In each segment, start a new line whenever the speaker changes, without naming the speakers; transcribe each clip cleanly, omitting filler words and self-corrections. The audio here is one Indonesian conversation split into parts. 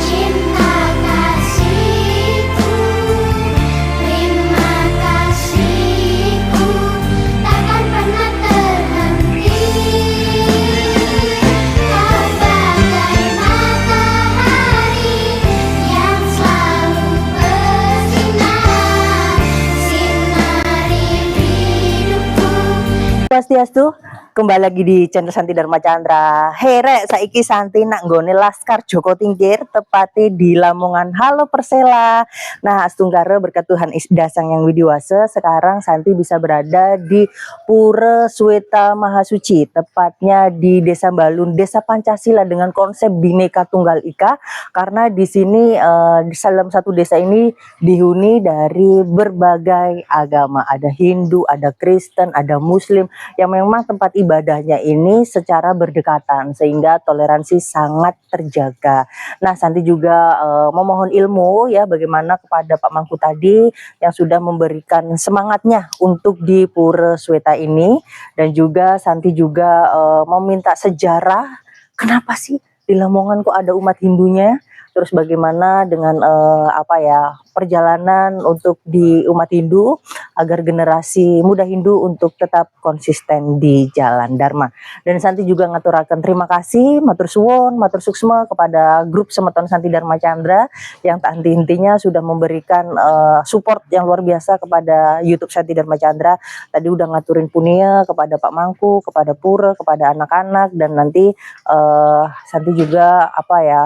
cinta kasihku, terima kasihku takkan pernah terhenti. Kau bagai matahari yang selalu bersinar, sinari hidupku.
Swastiastu, kembali lagi di channel Santi Dharma Chandra. Here saiki Santi nak nggone Laskar Joko Tingkir tepati di Lamongan. Halo Persela. Nah, Astunggara berkat Tuhan Dasang Yang Widiwasa, sekarang Santi bisa berada di Pura Sweta Mahasuci, tepatnya di Desa Balun, Desa Pancasila dengan konsep Bhinneka Tunggal Ika. Karena di sini di dalam satu desa ini dihuni dari berbagai agama. Ada Hindu, ada Kristen, ada Muslim, yang memang tempat ibadahnya ini secara berdekatan sehingga toleransi sangat terjaga. Nah, Santi juga memohon ilmu ya bagaimana kepada Pak Mangku tadi yang sudah memberikan semangatnya untuk di Pura Sweta ini, dan juga Santi juga meminta sejarah kenapa sih di Lamongan kok ada umat Hindunya. Terus bagaimana dengan apa ya perjalanan untuk di umat Hindu agar generasi muda Hindu untuk tetap konsisten di jalan Dharma. Dan Santi juga ngaturaken terima kasih matur suwun, matur suksma kepada grup Semeton Santi Dharma Chandra yang tak henti-hentinya sudah memberikan support yang luar biasa kepada YouTube Santi Dharma Chandra. Tadi udah ngaturin punia kepada Pak Mangku, kepada Pura, kepada anak-anak, dan nanti Santi juga apa ya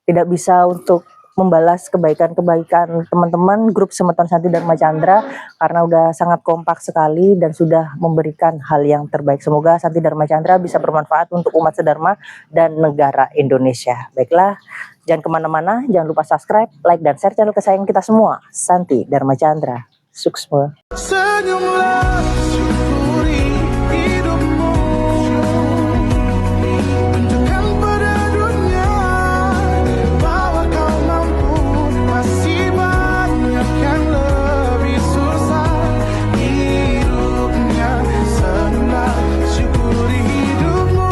tidak bisa untuk membalas kebaikan-kebaikan teman-teman grup Semeton Santi Dharma Chandra karena udah sangat kompak sekali dan sudah memberikan hal yang terbaik. Semoga Santi Dharma Chandra bisa bermanfaat untuk umat sedharma dan negara Indonesia. Baiklah, jangan kemana-mana, jangan lupa subscribe, like, dan share channel kesayangan kita semua, Santi Dharma Chandra. Sukses.
Senyumlah, syukuri hidupmu. Tunjukkan pada dunia bahwa kau mampu. Masih banyak yang lebih susah hidupnya. Senyumlah, syukuri hidupmu.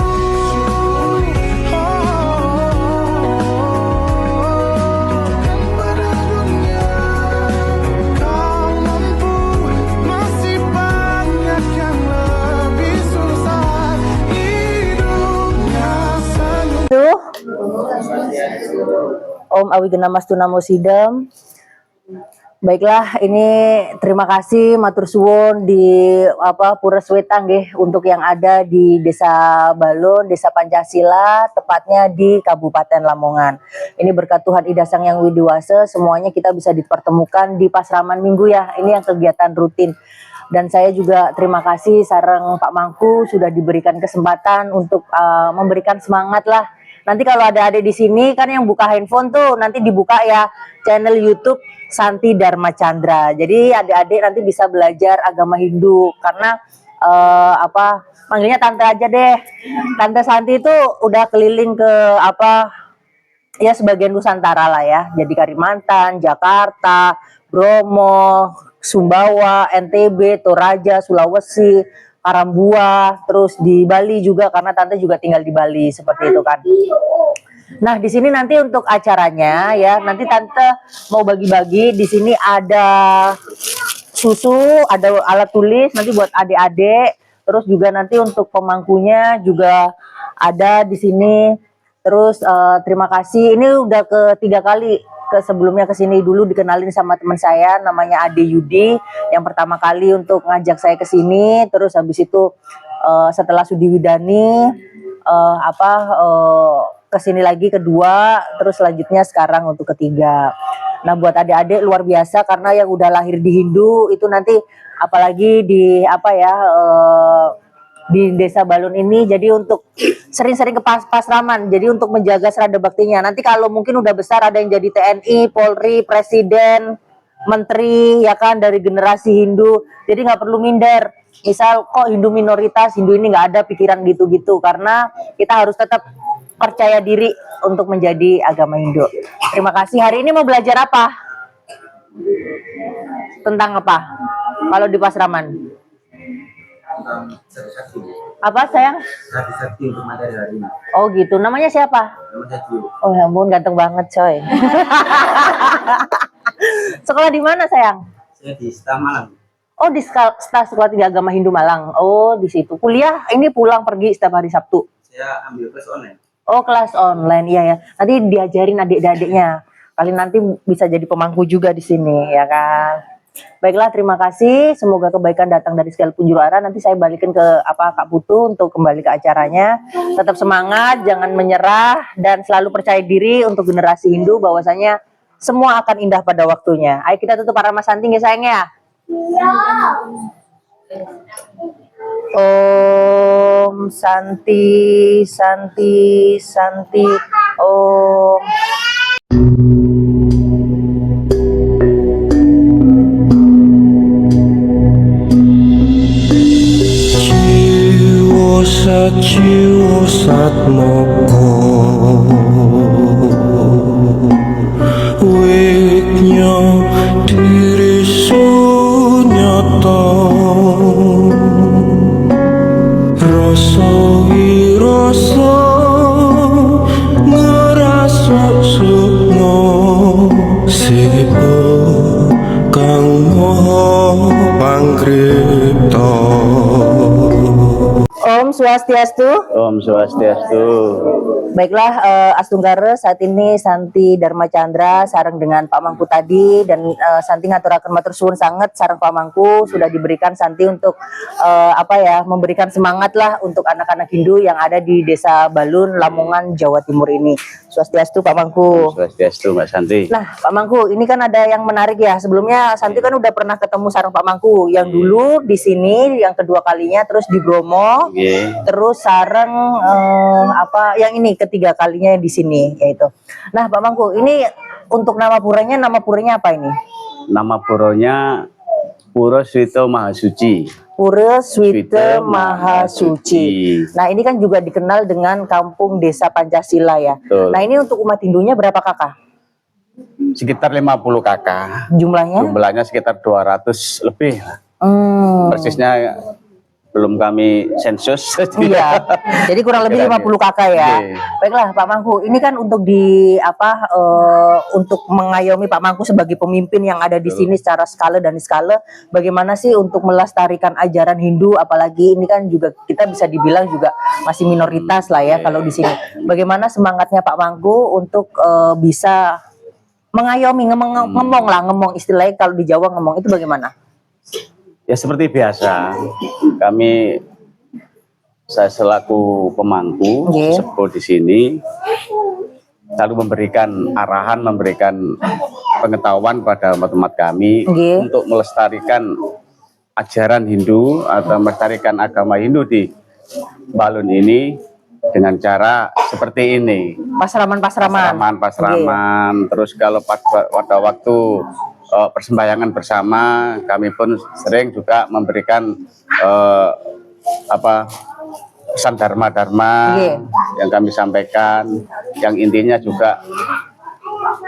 Tunjukkan pada dunia kau mampu. Masih banyak yang lebih susah hidupnya.
Tuh. Om Awigenamastu Namo Sidam. Baiklah, ini terima kasih matur suwun di Pura Sweta nggih untuk yang ada di Desa Balun, Desa Pancasila, tepatnya di Kabupaten Lamongan. Ini berkat Tuhan Idasang Yang Widiwasa, semuanya kita bisa dipertemukan di Pasraman Minggu ya. Ini yang kegiatan rutin. Dan saya juga terima kasih sareng Pak Mangku sudah diberikan kesempatan untuk memberikan semangat lah. Nanti kalau ada adik di sini kan yang buka handphone tuh nanti dibuka ya channel YouTube Santi Dharma Chandra. Jadi adik-adik nanti bisa belajar agama Hindu karena manggilnya tante aja deh. Tante Santi itu udah keliling ke ya sebagian Nusantara lah ya. Jadi Kalimantan, Jakarta, Bromo, Sumbawa, NTB, Toraja, Sulawesi, Karambua, terus di Bali juga karena tante juga tinggal di Bali seperti itu kan. Nah, di sini nanti untuk acaranya ya, nanti tante mau bagi-bagi. Di sini ada susu, ada alat tulis nanti buat adik-adik. Terus juga nanti untuk pemangkunya juga ada di sini. Terus terima kasih. Ini udah ketiga kali sebelumnya kesini dulu dikenalin sama teman saya namanya Ade Yudi yang pertama kali untuk ngajak saya ke sini. Terus habis itu setelah Sudi Widani kesini lagi kedua, terus selanjutnya sekarang untuk ketiga. Nah, buat adik-adik luar biasa karena yang udah lahir di Hindu itu nanti apalagi di di Desa Balun ini, jadi untuk sering-sering ke Pasraman, jadi untuk menjaga serada baktinya. Nanti kalau mungkin udah besar ada yang jadi TNI, Polri, Presiden, Menteri, ya kan, dari generasi Hindu. Jadi nggak perlu minder. Misal kok Hindu minoritas, Hindu ini nggak ada pikiran gitu-gitu, karena kita harus tetap percaya diri untuk menjadi agama Hindu. Terima kasih. Hari ini mau belajar apa? Tentang apa? Kalau di Pasraman? Apa sayang?
Hati sakti untuk materi hari ini.
Oh gitu. Namanya siapa?
Nama saya Gio.
Oh ya ampun, ganteng banget coy. Sekolah di mana sayang?
Saya di Sita Malang.
Oh di Sekolah Tinggi Agama Hindu Malang. Oh di situ. Kuliah ini pulang pergi setiap hari Sabtu.
Saya ambil kelas online.
Oh kelas online, iya ya. Nanti diajarin adik-adiknya. Kali nanti bisa jadi pemangku juga di sini, ya kan? Baiklah, terima kasih. Semoga kebaikan datang dari segala penjuru arah. Nanti saya balikin ke Kak Putu untuk kembali ke acaranya. Tetap semangat, jangan menyerah, dan selalu percaya diri untuk generasi Hindu bahwasanya semua akan indah pada waktunya. Ayo kita tutup para Mas Santing ya sayang ya. Om Santi Santi Santi Om.
Jiwa satmoko wiknya diri sunyata rasa wirasa ngerasuk sukma sipa kang moho pangkripta.
Om Swastiastu.
Om Swastiastu.
Baiklah, Astunggara saat ini Santi Dharma Chandra sareng dengan Pak Mangku tadi, dan Santi ngaturaken matur suwun sangat sareng Pak Mangku sudah diberikan Santi untuk memberikan semangat lah untuk anak-anak Hindu yang ada di Desa Balun, Lamongan, Jawa Timur ini. Swastiastu Pak Mangku.
Swastiastu Mbak Santi.
Nah Pak Mangku, ini kan ada yang menarik ya. Sebelumnya Santi kan udah pernah ketemu sareng Pak Mangku yang dulu di sini, yang kedua kalinya terus di Bromo.
Nggih.
Terus sareng yang ini ketiga kalinya di sini yaitu. Nah, Pak Mangku, ini untuk nama puranya apa ini?
Nama puronya Puro Swito Mahasuci.
Pura Swita Mahasuci. Nah, ini kan juga dikenal dengan Kampung Desa Pancasila ya.
Betul.
Nah, ini untuk umat Hindunya berapa kakak?
Sekitar 50 kakak.
Jumlahnya?
Jumlahnya sekitar 200 lebih. Persisnya belum kami sensus.
Iya. Jadi kurang lebih 50 kakak ya.
Iya.
Baiklah Pak Mangku, ini kan untuk untuk mengayomi Pak Mangku sebagai pemimpin yang ada di sini secara skala dan skala, bagaimana sih untuk melestarikan ajaran Hindu, apalagi ini kan juga kita bisa dibilang juga masih minoritas lah ya kalau di sini. Bagaimana semangatnya Pak Mangku untuk bisa mengayomi, ngemong istilahnya kalau di Jawa ngemong itu bagaimana?
Ya seperti biasa, saya selaku pemangku
Nggih.
sepuh di sini selalu memberikan arahan, memberikan pengetahuan pada umat-umat kami
Nggih.
untuk melestarikan ajaran Hindu atau melestarikan agama Hindu di Balun ini dengan cara seperti ini. Pasraman. Terus kalau pada waktu persembahyangan bersama, kami pun sering juga memberikan pesan dharma yang kami sampaikan, yang intinya juga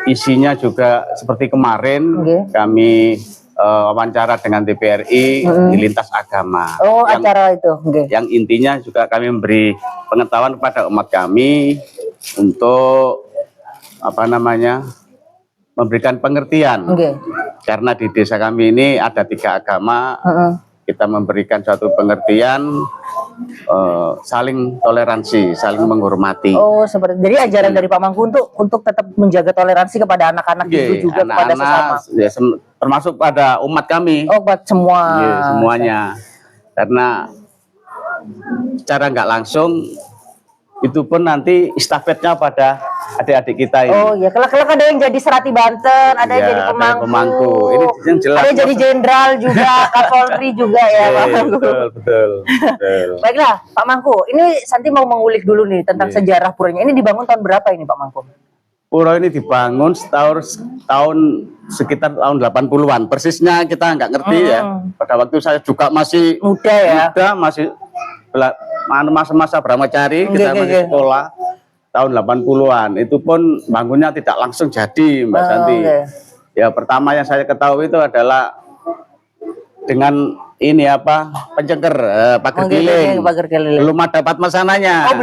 isinya juga seperti kemarin kami wawancara dengan TPRI di lintas agama.
Oh, acara itu.
Yang intinya juga kami memberi pengetahuan kepada umat kami untuk memberikan pengertian. Karena di desa kami ini ada 3 agama, kita memberikan suatu pengertian, saling toleransi, saling menghormati.
Oh, seperti jadi ajaran dari Pak Mangku untuk tetap menjaga toleransi kepada anak-anak itu juga kepada sesama.
Ya, termasuk pada umat kami.
Oh, buat semua.
Semuanya. Karena secara nggak langsung itu pun nanti estafetnya pada adik-adik kita ini.
Oh iya, kelak-kelak ada yang jadi Serati Banten, ada yang jadi pemangku.
Ini yang jelas.
Ada yang jadi jenderal juga, Kapolri juga ya, Pak Mangku.
Betul.
Baiklah, Pak Mangku, ini Santi mau mengulik dulu nih tentang sejarah puranya. Ini dibangun tahun berapa ini, Pak Mangku?
Pura ini dibangun sekitar tahun 80-an. Persisnya kita nggak ngerti ya. Pada waktu saya juga masih
muda ya.
Masih masa-masa Brahmacari, kita masih sekolah tahun 80-an. Itu pun bangunnya tidak langsung jadi, Mbak Santi. Ya, pertama yang saya ketahui itu adalah dengan ini apa pencengker pagar giling.
Pagar giling.
Belum ada Padmasananya.
Oh,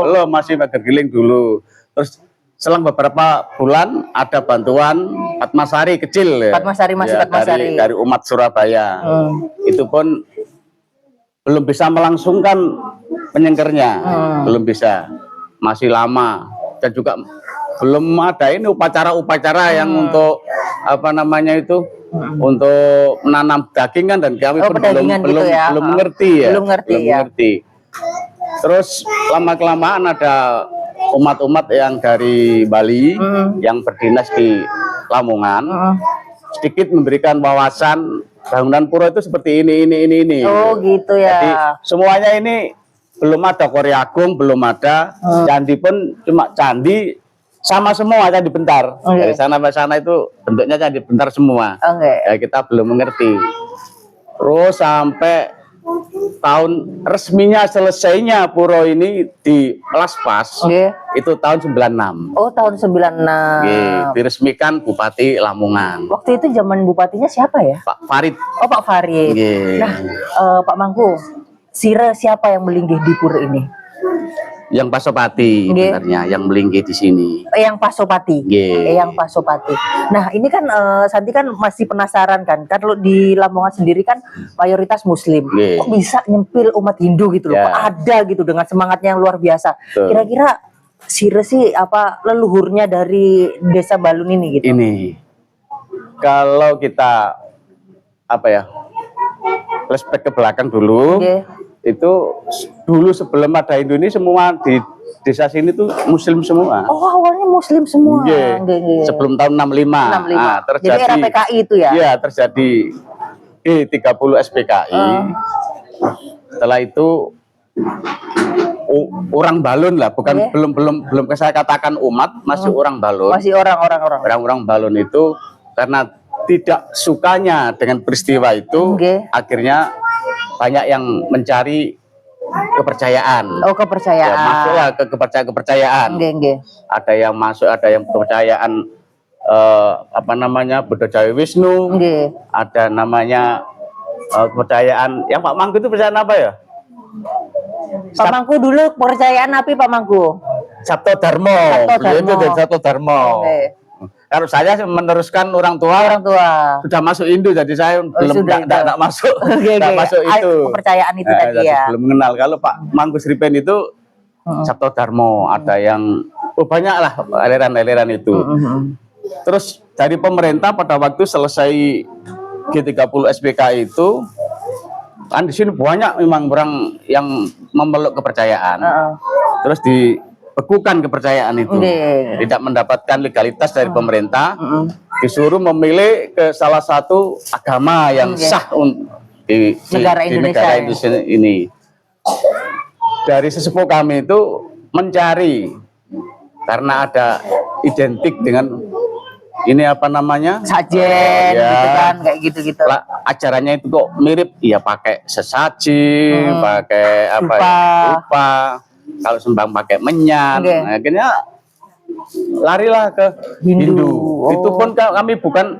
belum.
Masih pagar giling dulu. Terus selang beberapa bulan ada bantuan Padmasari kecil ya.
Padmasari, masih
Ya,
Padmasari.
dari umat Surabaya. Itu pun belum bisa melangsungkan penyengkernya, belum bisa, masih lama, dan juga belum ada ini upacara-upacara yang untuk apa namanya itu untuk menanam daging kan, dan kami pun belum
ya.
mengerti ya,
Belum ngerti.
Terus lama kelamaan ada umat-umat yang dari Bali yang berdinas di Lamongan sedikit memberikan wawasan bangunan pura itu seperti ini.
Oh gitu ya.
Jadi semuanya ini belum ada Korea Agung, belum ada candi pun cuma candi sama semua, candi bentar. Dari sana ke sana itu bentuknya candi bentar semua. Ya, kita belum mengerti. Terus sampai tahun resminya selesainya pura ini di Laspas itu tahun 96.
Oh, tahun 96.
Diresmikan Bupati Lamongan.
Waktu itu zaman bupatinya siapa ya?
Pak Farid.
Oh, Pak Farid. Nah, Pak Mangku, sire siapa yang melinggih di pura ini?
Yang Pasopati sebenarnya yang melinggih di sini.
Yang Pasopati. Yang Pasopati. Nah, ini kan Santi kan masih penasaran kan. Kan lo di Lamongan sendiri kan mayoritas Muslim. Kok bisa nyempil umat Hindu gitu loh? Kok ada gitu dengan semangatnya yang luar biasa. Kira-kira sire sih apa leluhurnya dari Desa Balun ini gitu?
Ini kalau kita apa ya flashback ke belakang dulu. Itu dulu sebelum ada Indonesia semua di desa sini tuh Muslim semua.
Oh, awalnya Muslim semua.
Sebelum tahun 65. Nah, terjadi.
Jadi era PKI itu ya?
Iya, terjadi G30 SPKI. Setelah itu orang Balun lah, bukan belum saya katakan umat, masih orang Balun.
Masih orang-orang.
Orang-orang Balun itu karena tidak sukanya dengan peristiwa itu, akhirnya banyak yang mencari kepercayaan.
Oh, kepercayaan.
Ya, masuklah ke kepercayaan. Ada yang masuk, ada yang kepercayaan apa namanya Buddha Jawa Wisnu. Ada namanya kepercayaan yang Pak Mangku itu percayaan apa ya?
Pak Mangku dulu kepercayaan apa Pak Mangku?
Sabto Dharma. Itu dari Sabto Dharma. Kalau saya meneruskan orang tua sudah masuk Hindu, jadi saya belum tidak masuk masuk itu
kepercayaan itu tadi ya.
Belum mengenal. Kalau Pak Mangku Sripen itu Sabto Dharma, ada yang banyak lah aliran-aliran itu. Terus dari pemerintah pada waktu selesai G30 SPK itu kan di sini banyak memang orang yang memeluk kepercayaan. Terus dibekukan kepercayaan itu, tidak mendapatkan legalitas dari pemerintah, disuruh memilih ke salah satu agama yang sah di negara Indonesia ini. Dari sesepuh kami itu mencari, karena ada identik dengan ini apa namanya
sajen gitu kan, kayak gitu-gitu.
Acaranya itu kok mirip, ya pakai sesaji, pakai apa lupa, kalau sembang pakai menyan. Nah, akhirnya larilah ke Hindu. Itu pun kami bukan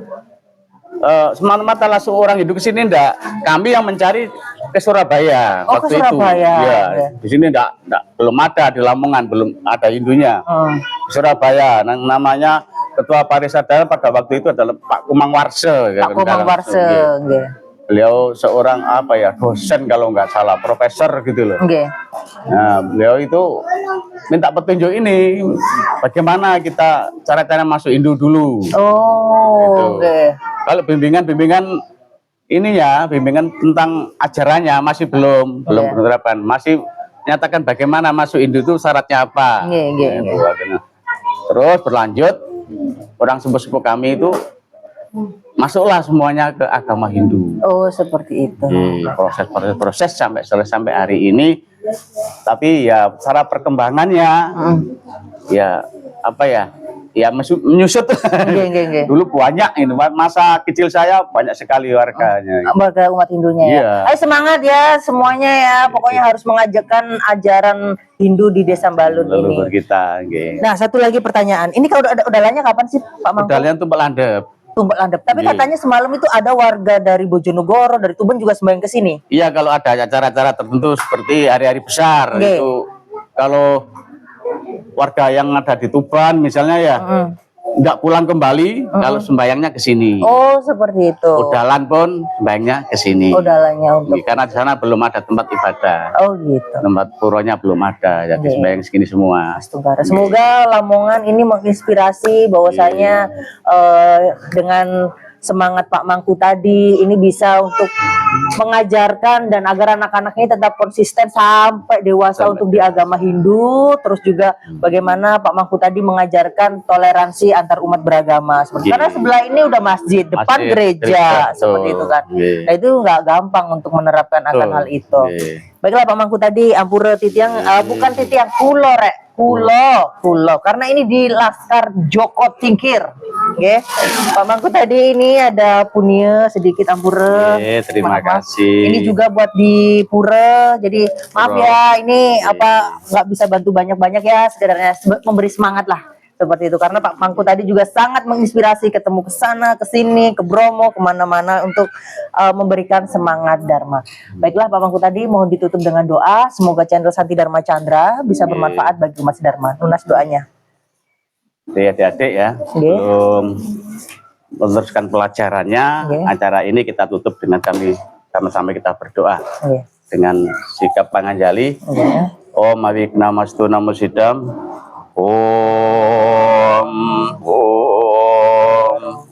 semata-mata langsung orang Hindu ke sini, enggak. Kami yang mencari ke Surabaya waktu
ke Surabaya.
itu. Ya, di sini enggak, belum ada di Lamongan, belum ada Hindunya. Surabaya, namanya Ketua Parisadana pada waktu itu adalah Pak Kumang Warse.
Pak Kumang Warse.
Beliau seorang apa ya, dosen kalau nggak salah, profesor gitu loh. Nah, beliau itu minta petunjuk ini, bagaimana kita cara-cara masuk Hindu dulu. Kalau bimbingan ini ya, bimbingan tentang ajarannya masih belum penerapan, masih nyatakan bagaimana masuk Hindu itu syaratnya apa. Terus berlanjut, orang sepuh-sepuh kami itu masuklah semuanya ke agama Hindu.
Oh, seperti itu.
Proses sampai hari ini. Tapi ya secara perkembangannya ya apa ya? Ya menyusut. Dulu banyak ini, masa kecil saya banyak sekali warganya.
Warga umat Hindunya ya. Ayo semangat ya semuanya ya. Pokoknya harus mengajarkan ajaran Hindu di Desa Balun ini.
Kita.
Nah, satu lagi pertanyaan. Ini kalau udalanya kapan sih Pak Mangku?
Udalanya tuh landep.
Tumpek landep. Tapi
Iya.
katanya semalam itu ada warga dari Bojonegoro, dari Tuban juga sembahyang ke sini.
Iya, kalau ada acara-acara tertentu seperti hari-hari besar
Oke.
itu, kalau warga yang ada di Tuban misalnya ya nggak pulang kembali, kalau sembayangnya ke sini.
Oh, seperti itu.
Udalan pun sembayangnya ke sini.
Udalanya untuk.
Karena di sana belum ada tempat ibadah.
Oh, gitu.
Tempat puronya belum ada, jadi
Oke.
sembahyang segini semua.
Tunggara. Semoga Lamongan ini menginspirasi bahwasanya dengan semangat Pak Mangku tadi ini bisa untuk mengajarkan dan agar anak-anak ini tetap konsisten sampai dewasa
Sampai
untuk di agama Hindu, terus juga bagaimana Pak Mangku tadi mengajarkan toleransi antar umat beragama. Seperti
Iya.
karena sebelah ini udah masjid, depan
Masjid,
gereja,
gereja,
seperti itu kan.
Iya.
Nah, itu nggak gampang untuk menerapkan akan
Betul.
hal itu.
Iya.
Baiklah Pak Mangku tadi ampura titiang bukan titiang kulo rek kulo karena ini di Laskar Joko Tingkir. Oke. Pak Mangku tadi ini ada punya sedikit ampura.
Iya, terima
Maaf.
kasih.
Ini juga buat di pura. Jadi maaf
Pura.
ya ini apa nggak bisa bantu banyak-banyak ya, sekedarnya memberi semangat lah. Seperti itu karena Pak Mangku tadi juga sangat menginspirasi, ketemu ke sana, ke sini, ke Bromo, kemana-mana untuk memberikan semangat Dharma. Baiklah Pak Mangku tadi mohon ditutup dengan doa. Semoga channel Santi Dharma Chandra bisa bermanfaat bagi umat Dharma. Lunas doanya.
Adik-adik ya,
Oke.
belum meneruskan pelajarannya,
Oke.
acara ini kita tutup dengan kami sama-sama kita berdoa
Oke.
dengan sikap panganjali.
Oke.
Om Awikna Mastu Namo Sidam.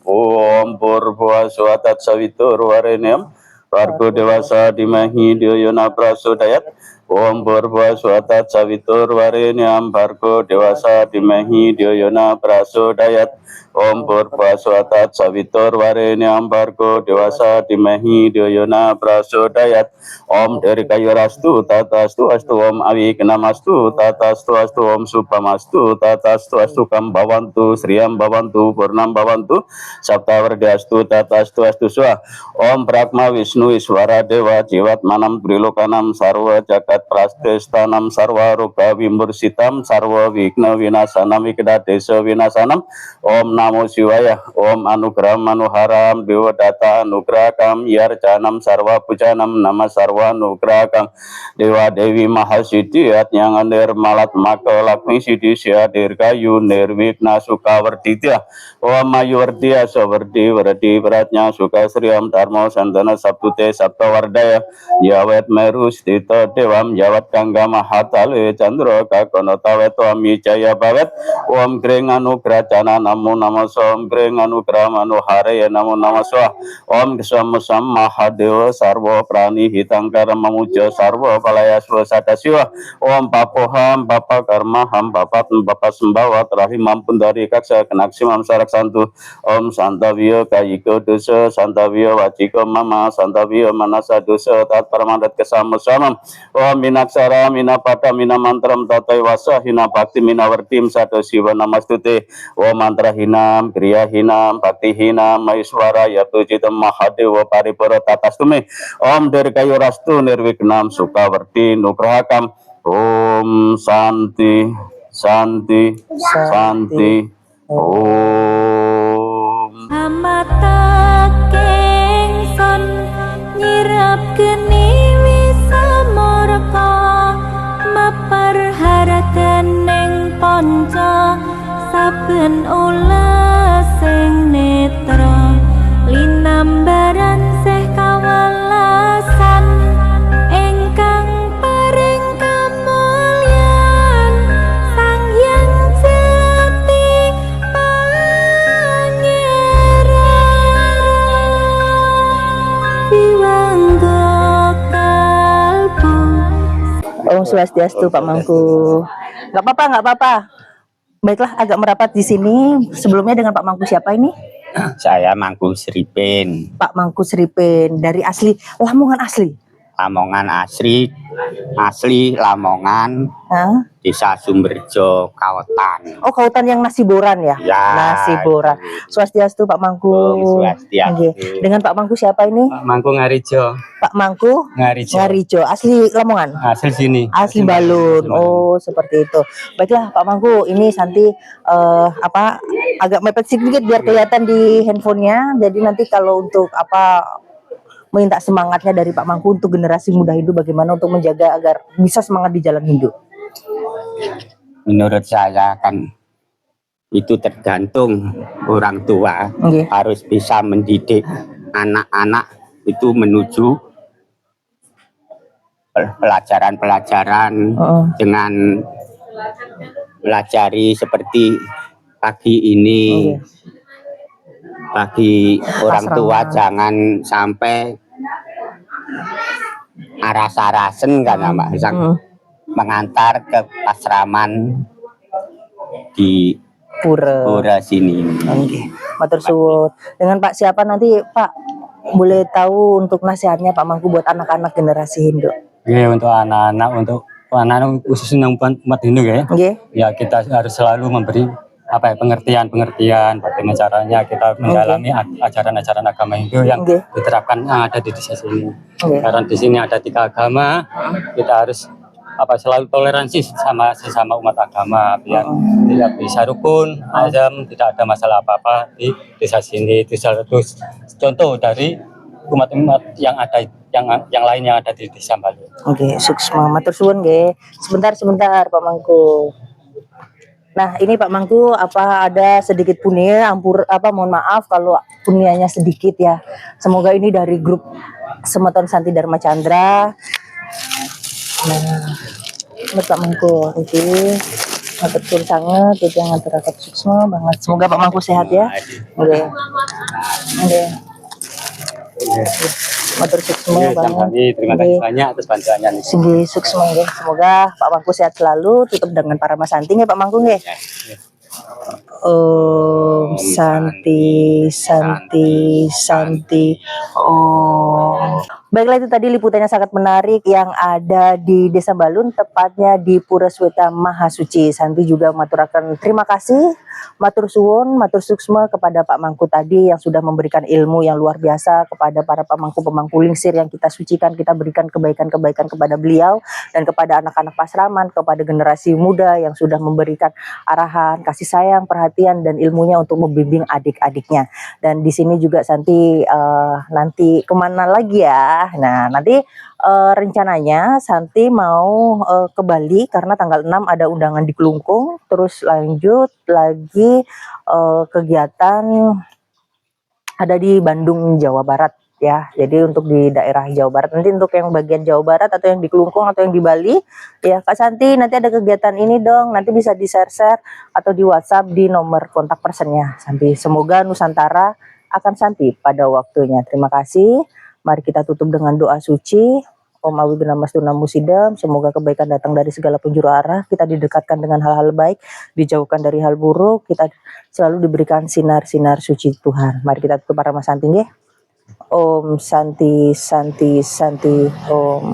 Om Purvaswatat Savitur Varenyam Vargo Dewasa Dimahi Dyoyona Prasodayat. Om Purvaswatat Savitur Varenyam Vargo Dewasa Dimahi Dyoyona Prasodayat. Om Purvaswatat Savitur Varenyam Vargo Dewasa Dimahi Dyoyona Prasodayat. Om dari kayu rastu tatastu astu om awikna mastu tatastu astu om supamastu tatastu astu kam bawantu sriyam bawantu purnam bawantu sabta wardiastu tatastu astu swa. Om Brahma Wisnu Iswara Dewa Jiwat Manam Trilokanam Sarwa Jagat Prastestanam Sarwa Roga Wimursitam Sarwa Wigna Winasanam Wikda Desa Winasanam. Om Namo Siwaya. Om Anugraham Manuharam Dewa Data Anugraham Yarjanam Sarwa Pujanam Nama Sarwa Anugraham Dewa Dewi Mahasidi Atnyang Nirmalat Maka Lakmi Sidi Siadirgayu Nirwigna Sukawarditya. Om Mayuwardiya Sawardi Wardi Beratnya Suka Sriam Dharma Santana Sabtute Sabta Wardaya Yawet Meru Stita Dewam Yawat Gangga Mahatale Chandra Kakono Taweto Ami Jaya Bawet. Om Greng Anugrahana Namo Namo Som Greng Anugrah Manuhare Namo Namo Soa. Om Kesamusam Mahadewa Sarwa Prani Hitangkara Mamuja Sarwa Palayaswa Sadasiwa. Om Papoham Bapa Karma Ham Bapat Bapak Sembawa Terakhir Mampun dari Kaksa Kenaksimam Sarak Santu. Om Santaviyo Kayiko Dosa Santaviyo Wajiko Mama Santaviyo Manasa Dosa Tat Paramandat Kesamusamam. Om Minaksara Minapada Minamantram Tatai Wasa Hina Bhakti Minawartim Sado Siwa Namastute. Om Mantra Hinam Kriya Hinam Bhakti Hinam Maiswara Yatu Citam Mahadewa Paripura Tatastume. Om Dirgayu Rastu Nirwignam Sukawarti Nugrahakam. Om Santi Santi Santi Om.
Amata kengson nyirap geni wisamorka mapar haratan neng ponco saben ula sing netra linambaran seh kawalasan engkang paring kamulyan sang hyang jati
Om Swastiastu Pak Mangku. Nggak apa-apa, nggak apa-apa. Baiklah, agak merapat di sini. Sebelumnya dengan Pak Mangku siapa ini?
Saya Mangku Sripen,
Pak Mangku Sripen dari asli Lamongan asli.
Lamongan asri asli Lamongan,
Hah?
Desa Sumberjo, Kawetan.
Oh, kautan yang nasi boran ya?
Ya,
Nasi boran. Swastiastu Pak Mangku.
Om Swastiastu.
Nggih. Dengan Pak Mangku siapa ini?
Pak Mangku Ngarijo,
Pak Mangku Ngarijo. Asli Lamongan?
asli sini.
Asli Balun. Oh, seperti itu. Baiklah Pak Mangku, ini Santi agak mepet sedikit biar kelihatan di handphonenya. Jadi nanti kalau untuk minta semangatnya dari Pak Mangku untuk generasi muda Hindu, bagaimana untuk menjaga agar bisa semangat di jalan Hindu?
Menurut saya kan itu tergantung orang tua,
Nggih.
harus bisa mendidik anak-anak itu menuju pelajaran-pelajaran dengan pelajari seperti pagi ini. Bagi orang tua jangan sampai aras-arasen kan Mbak, mengantar ke asraman di Pura sini.
Oke, matur suwun. Dengan Pak siapa nanti Pak, boleh tahu untuk nasihatnya Pak Mangku buat anak-anak generasi Hindu?
Untuk anak-anak khususnya umat Hindu ya.
Nggih.
Ya kita harus selalu memberi pengertian bagaimana caranya kita mendalami ajaran-ajaran agama Hindu yang diterapkan yang ada di desa sini. Karena di sini ada 3 agama, kita harus selalu toleransi sama sesama umat agama biar tidak bisa rukun, azam, tidak ada masalah apa-apa di desa sini. Itu salah satu contoh dari umat-umat yang ada yang lain yang ada di desa Bali.
Oke, suksma matur suwun nggih. Sebentar Pak Mangku. Nah, ini Pak Mangku ada sedikit punya mohon maaf kalau punyanya sedikit ya. Semoga ini dari grup Semeton Santi Dharma Chandra. Nah, ini Pak Mangku iki matur suwun sanget iki ngaturaken suksma banget. Semoga Pak Mangku sehat ya. Nggih. Nggih. Matur suksma banget.
Terima kasih banyak atas bantuannya.
Singgi suksma nggih. Semoga Pak Mangku sehat selalu, tutup dengan para Mas Santi nggih Pak Mangku nggih. Om Santi Om. Baiklah, itu tadi liputannya sangat menarik yang ada di Desa Balun, tepatnya di Pura Sweta Mahasuci. Santi juga maturaken terima kasih, matur suwun, matur suksma kepada Pak Mangku tadi yang sudah memberikan ilmu yang luar biasa kepada para pemangku lingsir yang kita sucikan. Kita berikan kebaikan-kebaikan kepada beliau dan kepada anak-anak pasraman, kepada generasi muda yang sudah memberikan arahan, kasih sayang, perhatian dan ilmunya untuk membimbing adik-adiknya. Dan di sini juga Santi nanti kemana lagi ya? Nah, nanti rencananya Santi mau ke Bali karena tanggal 6 ada undangan di Kelungkung, terus lanjut lagi kegiatan ada di Bandung, Jawa Barat ya. Jadi untuk di daerah Jawa Barat, nanti untuk yang bagian Jawa Barat atau yang di Kelungkung atau yang di Bali ya Kak Santi, nanti ada kegiatan ini dong, nanti bisa di share atau di WhatsApp di nomor kontak personnya Santi. Semoga Nusantara akan Santi pada waktunya. Terima kasih. Mari kita tutup dengan doa suci. Om Awi Binamas Tuna Musidam. Semoga kebaikan datang dari segala penjuru arah. Kita didekatkan dengan hal-hal baik, dijauhkan dari hal buruk. Kita selalu diberikan sinar-sinar suci Tuhan. Mari kita tutup para Mas Santi ya. Om Santi Om.